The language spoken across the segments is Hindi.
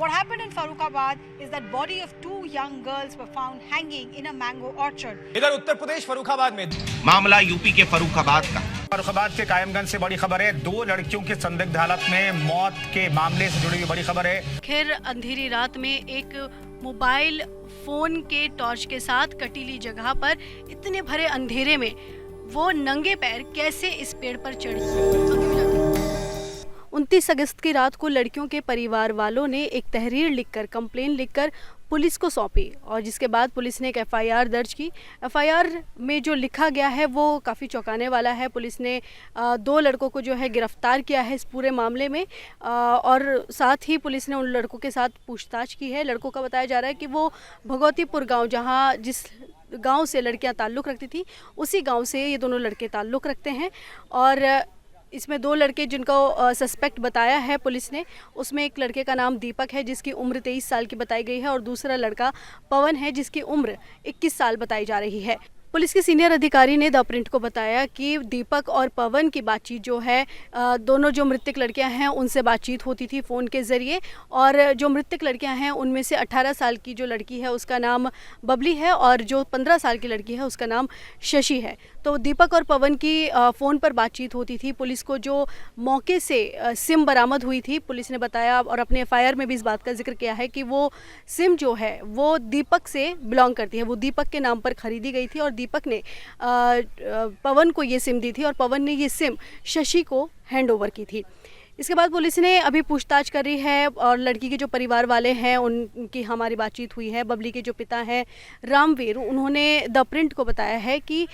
What happened in Farrukhabad is that body of two young girls were found hanging in a mango orchard. इधर उत्तर प्रदेश फर्रुखाबाद में मामला यूपी के फर्रुखाबाद का। फर्रुखाबाद के कायमगंज से बड़ी खबर है। 2 लड़कियों की संदिग्ध हालत में मौत के मामले से जुड़ी हुई बड़ी खबर है। खैर अंधेरी रात में एक मोबाइल फोन के टॉर्च के साथ कटीली जगह पर इतने भरे अंधेरे में वो नंगे पैर कैसे इस पेड़ पर चढ़ी। 29 अगस्त की रात को लड़कियों के परिवार वालों ने एक तहरीर लिखकर, कंप्लेन लिखकर पुलिस को सौंपी और जिसके बाद पुलिस ने एक एफआईआर दर्ज की। एफआईआर में जो लिखा गया है वो काफ़ी चौंकाने वाला है। पुलिस ने 2 लड़कों को जो है गिरफ्तार किया है इस पूरे मामले में और साथ ही पुलिस ने उन लड़कों के साथ पूछताछ की है। लड़कों का बताया जा रहा है कि वो भगवतीपुर गाँव, जहाँ जिस गाँव से लड़कियाँ ताल्लुक़ रखती थी, उसी गाँव से ये दोनों लड़के ताल्लुक़ रखते हैं। और इसमें 2 लड़के जिनको सस्पेक्ट बताया है पुलिस ने, उसमें एक लड़के का नाम दीपक है जिसकी उम्र 23 साल की बताई गई है और दूसरा लड़का पवन है जिसकी उम्र 21 साल बताई जा रही है। पुलिस के सीनियर अधिकारी ने द प्रिंट को बताया कि दीपक और पवन की बातचीत जो है, दोनों जो मृतक लड़कियां हैं उनसे बातचीत होती थी फ़ोन के ज़रिए और जो मृतक लड़कियां हैं उनमें से 18 साल की जो लड़की है उसका नाम बबली है और जो 15 साल की लड़की है उसका नाम शशि है। तो दीपक और पवन की फ़ोन पर बातचीत होती थी। पुलिस को जो मौके से सिम बरामद हुई थी, पुलिस ने बताया और अपने एफआईआर में भी इस बात का जिक्र किया है कि वो सिम जो है वो दीपक से बिलोंग करती है, वो दीपक के नाम पर खरीदी गई थी और दीपक ने पवन को ये सिम दी थी और पवन ने ये सिम शशि को हैंड ओवर की थी। इसके बाद पुलिस ने अभी पूछताछ करी है और लड़की के जो परिवार वाले हैं उनकी हमारी बातचीत हुई है। बबली के जो पिता हैं रामवीर, उन्होंने द प्रिंट को बताया है कि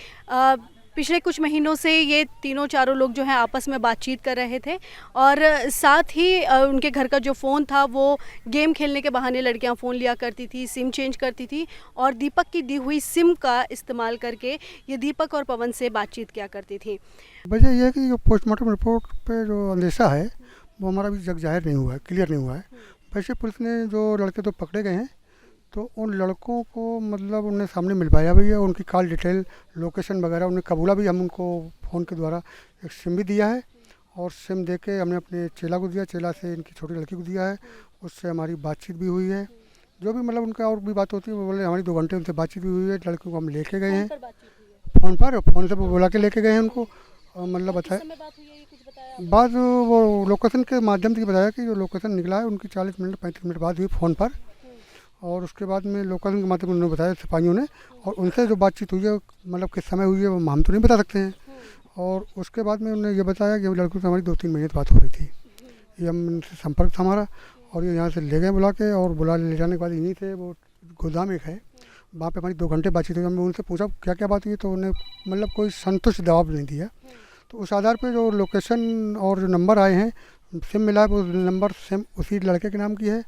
पिछले कुछ महीनों से ये तीनों चारों लोग जो हैं आपस में बातचीत कर रहे थे और साथ ही उनके घर का जो फ़ोन था वो गेम खेलने के बहाने लड़कियां फ़ोन लिया करती थी, सिम चेंज करती थी और दीपक की दी हुई सिम का इस्तेमाल करके ये दीपक और पवन से बातचीत किया करती थी। वजह यह है कि जो पोस्टमार्टम रिपोर्ट पे जो अंदेशा है वो हमारा भी जग जाहिर नहीं हुआ है, क्लियर नहीं हुआ है। वैसे पुलिस ने जो लड़के तो पकड़े गए हैं तो उन लड़कों को मतलब उन्हें सामने मिल पाया भी है, उनकी कॉल डिटेल, लोकेशन वगैरह उन्हें कबूला भी। हम उनको फ़ोन के द्वारा एक सिम भी दिया है और सिम दे के हमने अपने चेला को दिया, चेला से इनकी छोटी लड़की को दिया है, उससे हमारी बातचीत भी हुई है। जो भी मतलब उनका और भी बात होती है वो बोले हमारी 2 घंटे उनसे बातचीत भी हुई है। लड़की को हम लेके गए हैं फ़ोन पर, फ़ोन से वो बुला के लेके गए हैं उनको मतलब बताया। बाद वो लोकेशन के माध्यम से बताया कि जो लोकेशन निकला है उनकी 40 मिनट 35 मिनट बाद हुई फ़ोन पर और उसके बाद में लोकेशन के माध्यम उन्होंने बताया सिपाहियों ने और उनसे जो बातचीत हुई है मतलब किस समय हुई है वो हम तो नहीं बता सकते हैं। और उसके बाद में उन्होंने ये बताया कि लड़कों से हमारी 2-3 महीने बात हो रही थी, ये हम उनसे संपर्क था हमारा और ये यहाँ से ले गए बुला के और बुला ले जाने के बाद यहीं थे वो गोदाम एक है, वहाँ पे हमारी 2 घंटे बातचीत हुई। हमने उनसे पूछा क्या क्या बात हुई तो उन्हें मतलब कोई संतुष्ट जवाब नहीं दिया। तो उस आधार पर जो लोकेशन और जो नंबर आए हैं, सिम मिला है वो नंबर सिम उसी लड़के के नाम की है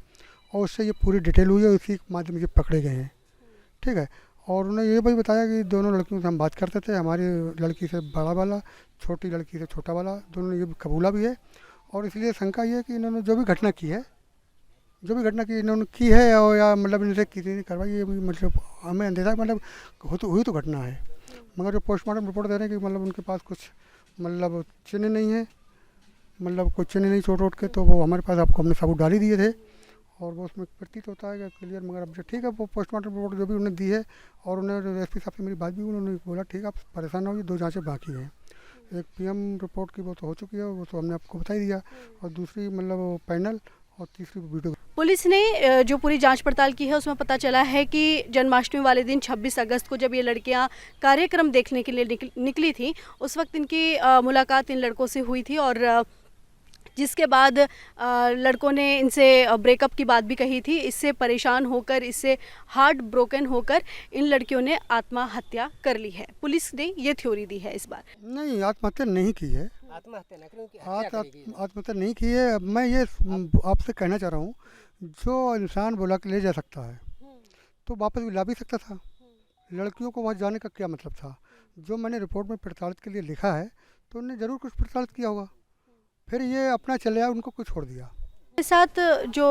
और उससे ये पूरी डिटेल हुई है, उसी के माध्यम से पकड़े गए हैं। ठीक है। और उन्होंने ये भी बताया कि दोनों लड़कियों से हम बात करते थे, हमारी लड़की से बड़ा वाला, छोटी लड़की से छोटा वाला, दोनों ने ये भी कबूला भी है। और इसलिए शंका ये है कि इन्होंने जो भी घटना की है इन्होंने की है और या मतलब इनसे किसी ने करवाई, ये भी मतलब हमें अंदेशा मतलब हुई तो घटना है। मगर जो पोस्टमार्टम रिपोर्ट दे रहे हैं कि मतलब उनके पास कुछ मतलब चिन्ह नहीं है, मतलब कुछ चिन्ह नहीं चोट के, तो वो हमारे पास आपको हमने सबूत डाल ही दिए थे और वो उसमें प्रतीत होता है कि क्लियर। मगर अब ठीक है, वो पोस्टमार्टम रिपोर्ट जो भी उन्होंने दी है और उन्होंने एसपी साहब से मेरी बात भी, उन्होंने बोला ठीक है आप परेशान हो, ये 2 जाँचें बाकी हैं। एक पीएम रिपोर्ट की वो तो हो चुकी है, वो तो हमने आपको बता ही दिया, और दूसरी मतलब पैनल और तीसरी वीडियो। पुलिस ने जो पूरी जांच पड़ताल की है उसमें पता चला है कि जन्माष्टमी वाले दिन 26 अगस्त को जब ये लड़कियां कार्यक्रम देखने के लिए निकली थी, उस वक्त इनकी मुलाकात इन लड़कों से हुई थी और जिसके बाद लड़कों ने इनसे ब्रेकअप की बात भी कही थी। इससे परेशान होकर, इससे हार्ट ब्रोकन होकर इन लड़कियों ने आत्महत्या कर ली है। पुलिस ने ये थ्योरी दी है इस बार। नहीं, आत्महत्या नहीं की है, आत्महत्या नहीं की है। मैं ये आपसे कहना चाह रहा हूँ, जो इंसान बुला के ले जा सकता है तो वापस भी ला भी सकता था। लड़कियों को वहाँ जाने का क्या मतलब था? जो मैंने रिपोर्ट में प्रताड़ित के लिए लिखा है तो उन्होंने ज़रूर कुछ प्रताड़ित किया होगा, फिर ये अपना चले आया, उनको कुछ छोड़ दिया। के साथ जो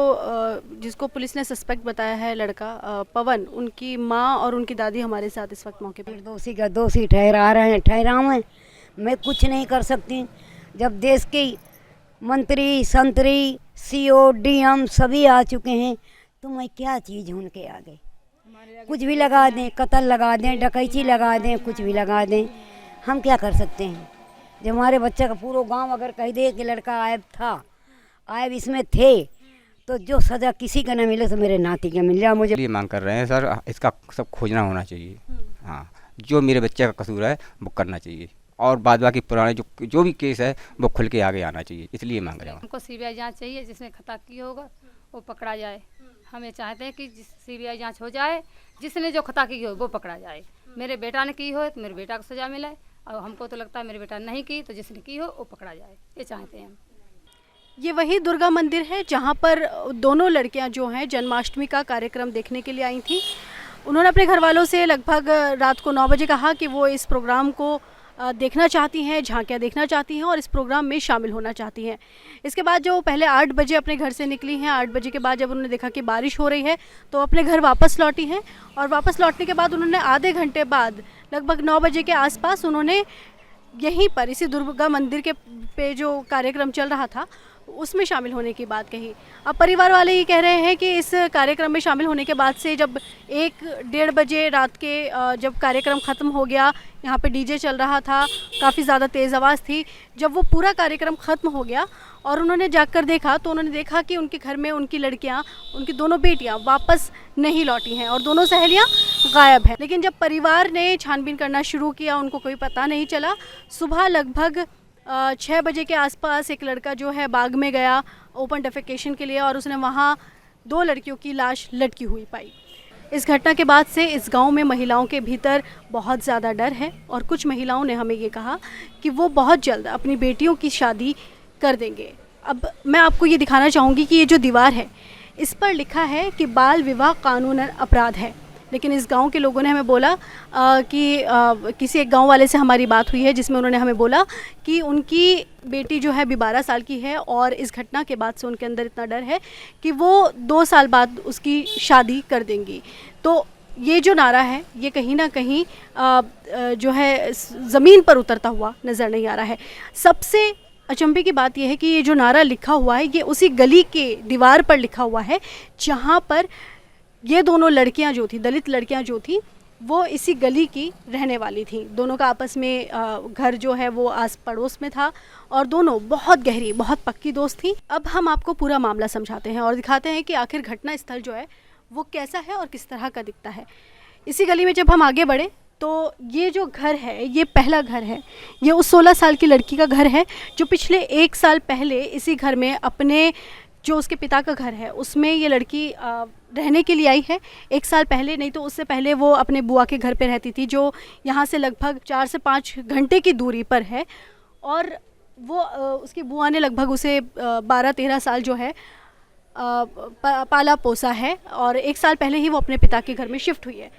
जिसको पुलिस ने सस्पेक्ट बताया है लड़का पवन, उनकी माँ और उनकी दादी हमारे साथ इस वक्त मौके पर। दोषी का दोषी ठहरा रहे हैं, ठहरावें, मैं कुछ नहीं कर सकती। जब देश की मंत्री संतरी COD सभी आ चुके हैं, तो मैं क्या चीज़ हूँ उनके आगे। कुछ भी लगा दें, कत्ल लगा दें, डकैती लगा दें, कुछ भी लगा दें, हम क्या कर सकते हैं। जब हमारे बच्चे का पूरा गांव अगर कह दे कि लड़का आयब था, आयब इसमें थे, तो जो सज़ा किसी का न मिले तो मेरे नाती का मिल जाए। मुझे ये मांग कर रहे हैं सर, इसका सब खोजना होना चाहिए। हाँ, जो मेरे बच्चे का कसूर है वो करना चाहिए, और बाद बाकी पुराने जो भी केस है वो खुल के आगे आना चाहिए, इसलिए मांग रहा हूँ। हमको CBI जांच चाहिए, जिसने खता किया होगा वो पकड़ा जाए। हमें चाहते हैं कि CBI जांच हो जाए, जिसने जो खता की हो वो पकड़ा जाए। मेरे बेटा ने की हो तो मेरे बेटा को सज़ा मिले, और हमको तो लगता है मेरे बेटा ने नहीं की, तो जिसने की हो वो पकड़ा जाए, ये चाहते हैं हम। ये वही दुर्गा मंदिर है जहाँ पर दोनों लड़कियाँ जो हैं जन्माष्टमी का कार्यक्रम देखने के लिए आई थी। उन्होंने अपने घर वालों से लगभग रात को 9 बजे कहा कि वो इस प्रोग्राम को देखना चाहती हैं, झांकियाँ देखना चाहती हैं और इस प्रोग्राम में शामिल होना चाहती हैं। इसके बाद जो पहले 8 बजे अपने घर से निकली हैं, 8 बजे के बाद जब उन्होंने देखा कि बारिश हो रही है तो अपने घर वापस लौटी हैं, और वापस लौटने के बाद उन्होंने आधे घंटे बाद लगभग 9 बजे के आसपास उन्होंने यहीं पर इसी दुर्गा मंदिर के पे जो कार्यक्रम चल रहा था उसमें शामिल होने की बात कही। अब परिवार वाले ये कह रहे हैं कि इस कार्यक्रम में शामिल होने के बाद से जब 1-1:30 बजे रात के जब कार्यक्रम ख़त्म हो गया, यहाँ पे DJ चल रहा था, काफ़ी ज़्यादा तेज़ आवाज़ थी, जब वो पूरा कार्यक्रम ख़त्म हो गया और उन्होंने जाकर देखा तो उन्होंने देखा कि उनके घर में उनकी लड़कियाँ, उनकी दोनों बेटियाँ वापस नहीं लौटी हैं और दोनों सहेलियाँ गायब हैं। लेकिन जब परिवार ने छानबीन करना शुरू किया उनको कोई पता नहीं चला। सुबह लगभग 6 बजे के आसपास एक लड़का जो है बाग में गया ओपन डेफेकेशन के लिए, और उसने वहाँ 2 लड़कियों की लाश लटकी हुई पाई। इस घटना के बाद से इस गांव में महिलाओं के भीतर बहुत ज़्यादा डर है, और कुछ महिलाओं ने हमें ये कहा कि वो बहुत जल्द अपनी बेटियों की शादी कर देंगे। अब मैं आपको ये दिखाना चाहूँगी कि ये जो दीवार है इस पर लिखा है कि बाल विवाह कानूनन अपराध है, लेकिन इस गांव के लोगों ने हमें बोला कि किसी एक गांव वाले से हमारी बात हुई है जिसमें उन्होंने हमें बोला कि उनकी बेटी जो है अभी 12 साल की है, और इस घटना के बाद से उनके अंदर इतना डर है कि वो 2 साल बाद उसकी शादी कर देंगी। तो ये जो नारा है ये कहीं ना कहीं जो है ज़मीन पर उतरता हुआ नज़र नहीं आ रहा है। सबसे अचंभे की बात यह है कि ये जो नारा लिखा हुआ है ये उसी गली के दीवार पर लिखा हुआ है जहाँ पर ये दोनों लड़कियां जो थी, दलित लड़कियां जो थी, वो इसी गली की रहने वाली थी। दोनों का आपस में घर जो है वो आस पड़ोस में था, और दोनों बहुत गहरी, बहुत पक्की दोस्त थी। अब हम आपको पूरा मामला समझाते हैं और दिखाते हैं कि आखिर घटना स्थल जो है वो कैसा है और किस तरह का दिखता है। इसी गली में जब हम आगे बढ़े तो ये जो घर है ये पहला घर है। ये उस 16 साल की लड़की का घर है जो पिछले 1 साल पहले इसी घर में अपने जो उसके पिता का घर है उसमें ये लड़की रहने के लिए आई है 1 साल पहले। नहीं तो उससे पहले वो अपने बुआ के घर पे रहती थी जो यहाँ से लगभग 4 से 5 घंटे की दूरी पर है, और वो उसकी बुआ ने लगभग उसे 12-13 साल जो है पाला पोसा है, और 1 साल पहले ही वो अपने पिता के घर में शिफ्ट हुई है।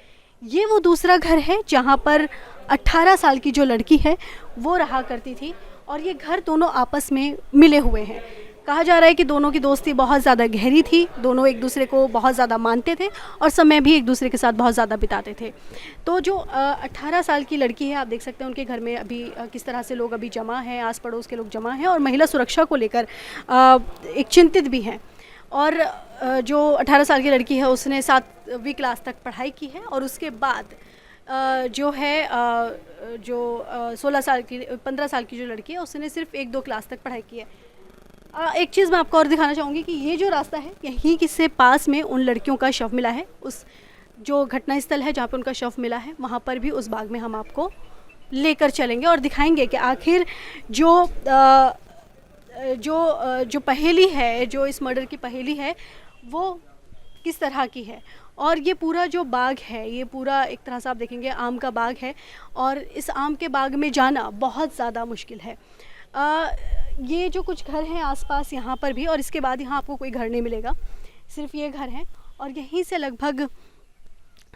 ये वो दूसरा घर है जहाँ पर 18 साल की जो लड़की है वो रहा करती थी, और ये घर दोनों आपस में मिले हुए हैं। कहा जा रहा है कि दोनों की दोस्ती बहुत ज़्यादा गहरी थी, दोनों एक दूसरे को बहुत ज़्यादा मानते थे और समय भी एक दूसरे के साथ बहुत ज़्यादा बिताते थे। तो जो 18 साल की लड़की है, आप देख सकते हैं उनके घर में अभी किस तरह से लोग अभी जमा हैं, आस पड़ोस के लोग जमा हैं, और महिला सुरक्षा को लेकर एक चिंतित भी हैं। और जो 18 साल की लड़की है उसने 7वीं क्लास तक पढ़ाई की है, और उसके बाद जो है जो 15 साल की जो लड़की है उसने सिर्फ 1-2 क्लास तक पढ़ाई की है। एक चीज़ मैं आपको और दिखाना चाहूँगी कि ये जो रास्ता है यहीं किससे पास में उन लड़कियों का शव मिला है। उस जो घटना स्थल है जहाँ पे उनका शव मिला है वहाँ पर भी उस बाग में हम आपको लेकर चलेंगे और दिखाएंगे कि आखिर जो पहेली है, जो इस मर्डर की पहेली है वो किस तरह की है। और ये पूरा जो बाग है ये पूरा एक तरह से आप देखेंगे आम का बाग है, और इस आम के बाग में जाना बहुत ज़्यादा मुश्किल है। ये जो कुछ घर हैं आसपास यहाँ पर भी, और इसके बाद यहाँ आपको कोई घर नहीं मिलेगा, सिर्फ ये घर हैं। और यहीं से लगभग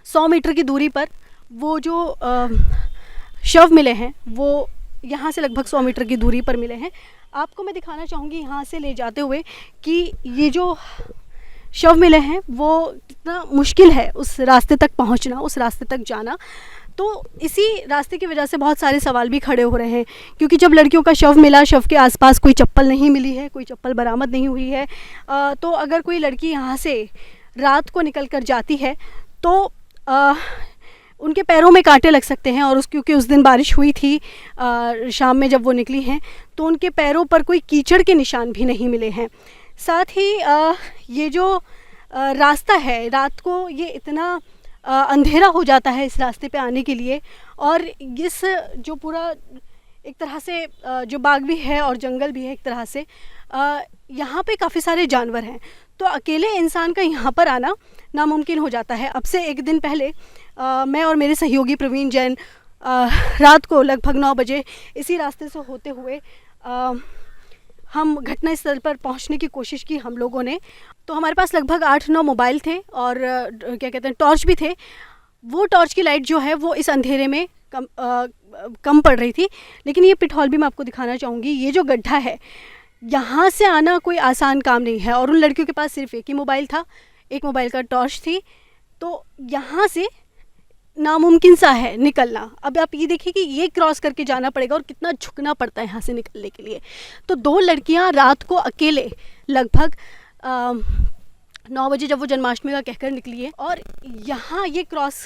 100 मीटर की दूरी पर वो जो शव मिले हैं वो यहाँ से लगभग 100 मीटर की दूरी पर मिले हैं। आपको मैं दिखाना चाहूँगी यहाँ से ले जाते हुए कि ये जो शव मिले हैं वो कितना मुश्किल है उस रास्ते तक पहुँचना, उस रास्ते तक जाना। तो इसी रास्ते की वजह से बहुत सारे सवाल भी खड़े हो रहे हैं, क्योंकि जब लड़कियों का शव मिला, शव के आसपास कोई चप्पल नहीं मिली है, कोई चप्पल बरामद नहीं हुई है। तो अगर कोई लड़की यहाँ से रात को निकल कर जाती है तो उनके पैरों में कांटे लग सकते हैं, और क्योंकि उस दिन बारिश हुई थी शाम में जब वो निकली हैं, तो उनके पैरों पर कोई कीचड़ के निशान भी नहीं मिले हैं। साथ ही ये जो रास्ता है, रात को ये इतना अंधेरा हो जाता है इस रास्ते पे आने के लिए, और इस जो पूरा एक तरह से जो बाग भी है और जंगल भी है एक तरह से, यहाँ पे काफ़ी सारे जानवर हैं, तो अकेले इंसान का यहाँ पर आना नामुमकिन हो जाता है। अब से एक दिन पहले मैं और मेरे सहयोगी प्रवीण जैन रात को लगभग 9 बजे इसी रास्ते से होते हुए हम घटनास्थल पर पहुंचने की कोशिश की हम लोगों ने। तो हमारे पास लगभग 8-9 मोबाइल थे और क्या कहते हैं टॉर्च भी थे। वो टॉर्च की लाइट जो है वो इस अंधेरे में कम पड़ रही थी। लेकिन ये पिटहौल भी मैं आपको दिखाना चाहूँगी। ये जो गड्ढा है, यहाँ से आना कोई आसान काम नहीं है, और उन लड़कियों के पास सिर्फ एक ही मोबाइल था, एक मोबाइल का टॉर्च थी, तो यहाँ से नामुमकिन सा है निकलना। अब आप ये देखिए कि ये क्रॉस करके जाना पड़ेगा और कितना झुकना पड़ता है यहाँ से निकलने के लिए। तो 2 लड़कियाँ रात को अकेले लगभग 9 बजे जब वो जन्माष्टमी का कहकर निकली है, और यहाँ ये क्रॉस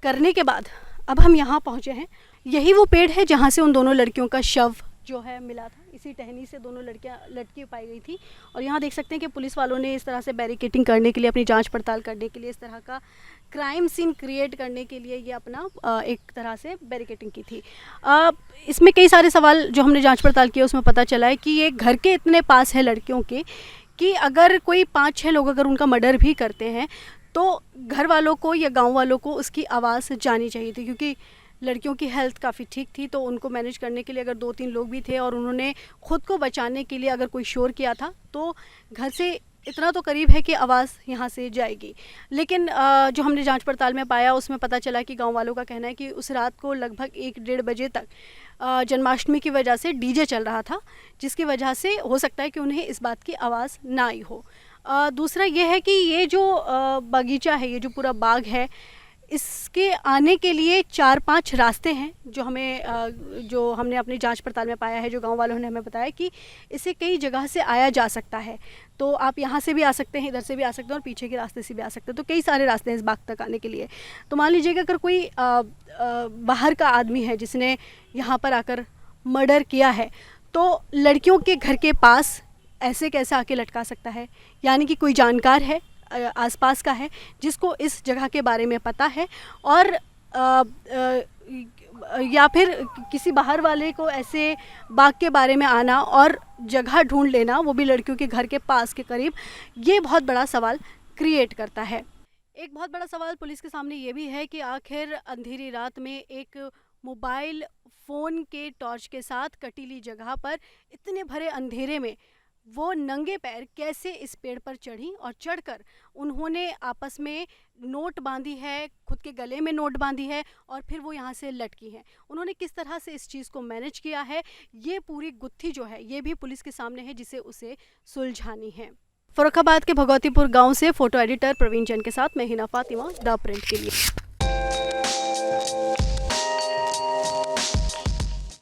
करने के बाद अब हम यहाँ पहुँचे हैं। यही वो पेड़ है जहाँ से उन दोनों लड़कियों का शव जो है मिला था। इसी टहनी से दोनों लड़कियां लटकी पाई गई थी, और यहाँ देख सकते हैं कि पुलिस वालों ने इस तरह से बैरिकेटिंग करने के लिए, अपनी जांच पड़ताल करने के लिए, इस तरह का क्राइम सीन क्रिएट करने के लिए ये अपना एक तरह से बैरिकेटिंग की थी। इसमें कई सारे सवाल जो हमने जांच पड़ताल किया उसमें पता चला है कि ये घर के इतने पास है लड़कियों के कि अगर कोई 5-6 लोग अगर उनका मर्डर भी करते हैं तो घर वालों को या गाँव वालों को उसकी आवाज़ जानी चाहिए थी, क्योंकि लड़कियों की हेल्थ काफ़ी ठीक थी। तो उनको मैनेज करने के लिए अगर 2-3 लोग भी थे और उन्होंने ख़ुद को बचाने के लिए अगर कोई शोर किया था तो घर से इतना तो करीब है कि आवाज़ यहाँ से जाएगी। लेकिन जो हमने जांच पड़ताल में पाया उसमें पता चला कि गांव वालों का कहना है कि उस रात को लगभग 1-1.5 बजे तक जन्माष्टमी की वजह से डीजे चल रहा था, जिसकी वजह से हो सकता है कि उन्हें इस बात की आवाज़ ना आई हो। दूसरा ये है कि ये जो बगीचा है, ये जो पूरा बाग है, इसके आने के लिए 4-5 रास्ते हैं जो हमने अपनी जांच पड़ताल में पाया है, जो गांव वालों ने हमें बताया कि इसे कई जगह से आया जा सकता है। तो आप यहाँ से भी आ सकते हैं, इधर से भी आ सकते हैं और पीछे के रास्ते से भी आ सकते हैं। तो कई सारे रास्ते हैं इस बाग तक आने के लिए। तो मान लीजिए कि अगर कोई बाहर का आदमी है जिसने यहाँ पर आकर मर्डर किया है, तो लड़कियों के घर के पास ऐसे कैसे आके लटका सकता है? यानी कि कोई जानकार है, आसपास का है, जिसको इस जगह के बारे में पता है, और या फिर किसी बाहर वाले को ऐसे बाग के बारे में आना और जगह ढूंढ लेना, वो भी लड़कियों के घर के पास के करीब, ये बहुत बड़ा सवाल क्रिएट करता है। एक बहुत बड़ा सवाल पुलिस के सामने ये भी है कि आखिर अंधेरी रात में एक मोबाइल फ़ोन के टॉर्च के साथ कटीली जगह पर इतने भरे अंधेरे में वो नंगे पैर कैसे इस पेड़ पर चढ़ी, और चढ़कर उन्होंने आपस में नोट बांधी है, खुद के गले में नोट बांधी है, और फिर वो यहाँ से लटकी हैं। उन्होंने किस तरह से इस चीज़ को मैनेज किया है, ये पूरी गुत्थी जो है ये भी पुलिस के सामने है, जिसे उसे सुलझानी है। फर्रुखाबाद के भगवतीपुर गांव से फोटो एडिटर प्रवीण जैन के साथ मैं हिना फातिमा, द प्रिंट के लिए।